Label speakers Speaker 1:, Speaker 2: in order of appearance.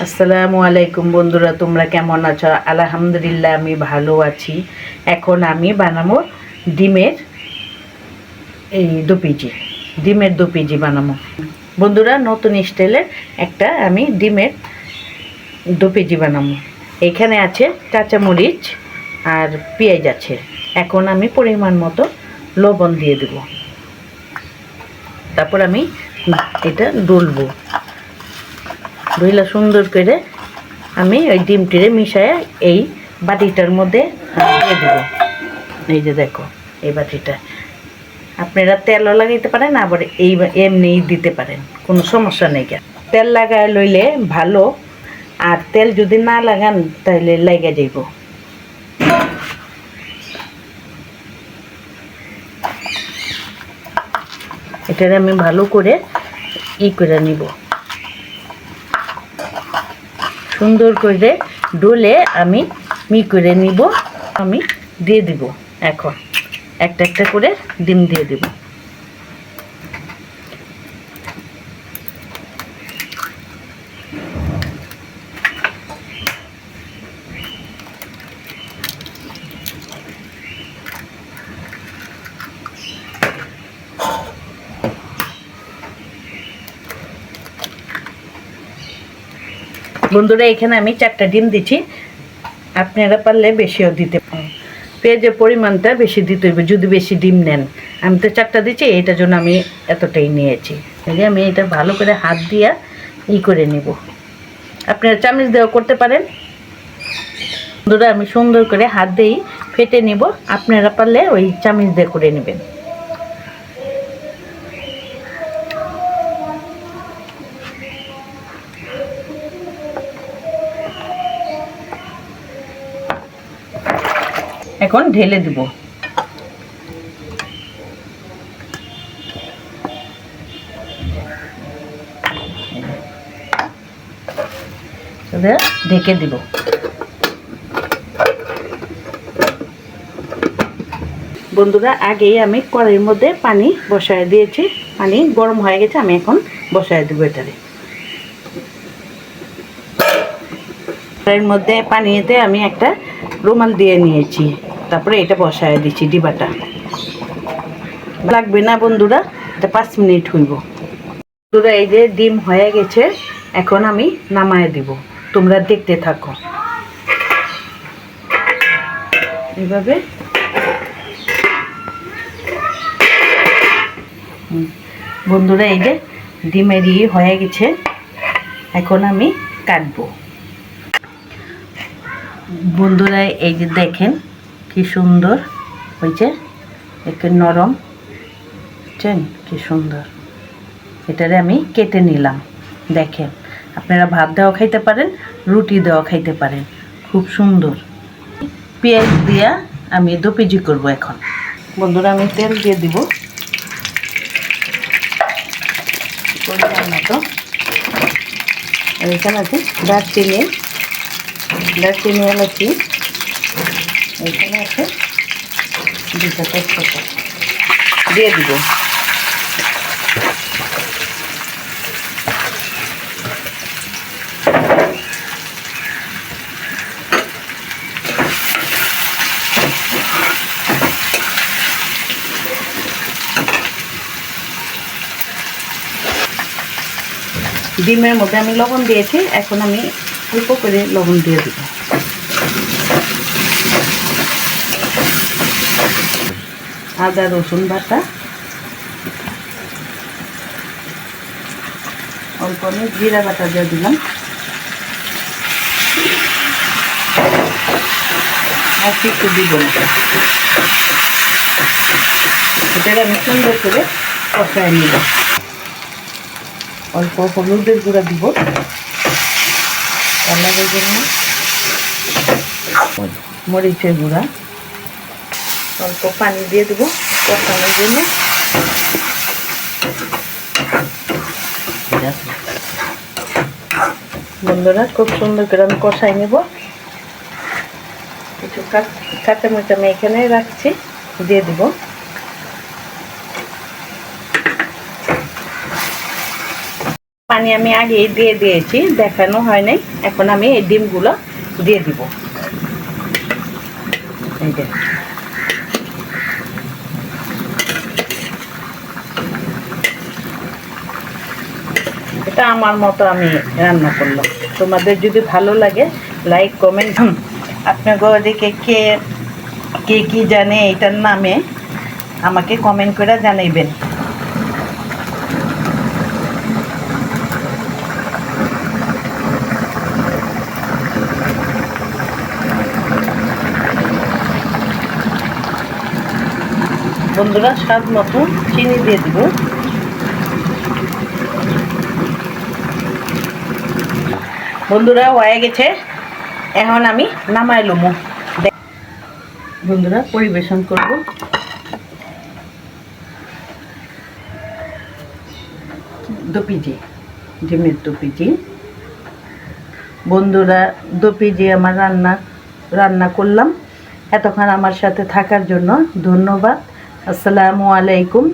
Speaker 1: আসসালামু আলাইকুম বন্ধুরা, তোমরা কেমন আছো? আলহামদুলিল্লাহ আমি ভালো আছি। এখন আমি বানাবো ডিমের দু পিজি বানাবো বন্ধুরা। নতুন স্টাইলের একটা আমি ডিমের দু পিজি বানাবো। এখানে আছে কাঁচামরিচ আর পেঁয়াজ আছে। এখন আমি পরিমাণ মতো লবণ দিয়ে দেব। তারপর আমি এটা ডলবো। ডইলা সুন্দর করে আমি ওই ডিমটিরে মিশায় এই বাটিটার মধ্যে দিয়ে দেবো। এই যে দেখো, এই বাটিটা আপনারা তেলও লাগাইতে পারেন, আবার এমনিই দিতে পারেন, কোনো সমস্যা নেই। তেল লাগায় লইলে ভালো, আর তেল যদি না লাগান তাহলে লেগে যাইব। এটার আমি ভালো করে করে নিব। সুন্দর করে ডলে আমি করে নিব। আমি দিয়ে দিব। এখন একটা একটা করে ডিম দিয়ে দিব। বন্ধুরা, এখানে আমি 4টা ডিম দিচ্ছি। আপনারা পারলে বেশিও দিতে পারেন। পেঁয়াজের পরিমাণটা বেশি দিতে হইবে যদি বেশি ডিম নেন। আমি তো 4টা দিচ্ছি, এটার জন্য আমি এতটাই নিয়েছি। আমি এটা ভালো করে হাত দিয়া করে নিব। আপনারা চামচ দেওয়া করতে পারেন। বন্ধুরা, আমি সুন্দর করে হাত দিয়েই ফেটে নিব। আপনারা পারলে ওই চামচ দিয়ে করে নেবেন। এখন ঢেলে দিব। ঢেকে দিব। বন্ধুরা, আগেই আমি কড়াইয়ের মধ্যে পানি বসায় দিয়েছি। পানি গরম হয়ে গেছে, আমি এখন বসায় দেবো এটারে। কড়াইয়ের মধ্যে পানিতে আমি একটা রুমাল দিয়ে নিয়েছি। তারপরে এটা বসায় দিচ্ছি। ডিবাটা লাগবে না বন্ধুরা, এটা 5 মিনিট হইব। বন্ধুরা, এই যে ডিম হয়ে গেছে, এখন আমি নামায় দিব। তোমরা দেখতে থাকো। এইভাবে বন্ধুরা, এই যে ডিমের হয়ে গেছে, এখন আমি কাটবো। বন্ধুরা, এই যে দেখেন কি সুন্দর হয়েছে, একটু নরম, বুঝছেন কি সুন্দর। এটারে আমি কেটে নিলাম। দেখেন, আপনারা ভাত দেওয়া খাইতে পারেন, রুটি দেওয়া খাইতে পারেন, খুব সুন্দর। পেঁয়াজ দিয়া আমি 2 পিজি করবো। এখন বন্ধুরা, আমি তেল দিয়ে দিব পরিমাণ মতো। এখানে আছে দারচিনি এলাচি, এখানে আছে 2টা তেজপাতা দিয়ে দিব। ডিমের মধ্যে আমি লবণ দিয়েছি, এখন আমি অল্প করে লবণ দিয়ে দিব। আদা রসুন বাটা, অল্প আমি জিরা বাটা দিয়ে দিলাম, আর কিছু দিব না। এটাকে আমি সুন্দর করে কষায় নিব। অল্প হলুদের গুঁড়া দিব কালারের জন্য, মরিচের গুঁড়া, অল্প পানি দিয়ে দেবো কষানোর জন্য। বন্ধুরা, খুব সুন্দর করে আমি কষাই নেব। কিছু কাঁচামরিচ আমি এখানে রাখছি, দিয়ে দিব। পানি আমি আগে দিয়ে দিয়েছি, দেখানো হয় নাই। এখন আমি এই ডিমগুলো দিয়ে দিব। এই যে এটা আমার মতো আমি রান্না করলাম। তোমাদের যদি ভালো লাগে লাইক কমেন্ট, আপনাদের ওদিকে কে কে কি জানে এটার নামে আমাকে কমেন্ট করে জানাইবেন। বন্ধুরা স্বাদ মতো চিনি দিয়ে দিব। বন্ধুরা হয়ে গেছে, এখন আমি নামাই লমু। বন্ধুরা পরিবেশন করব। দুপিজি, ডিমের দুপিজি। বন্ধুরা দুপিজি আমার রান্না করলাম। এতক্ষণ আমার সাথে থাকার জন্য ধন্যবাদ। আসসালামু আলাইকুম।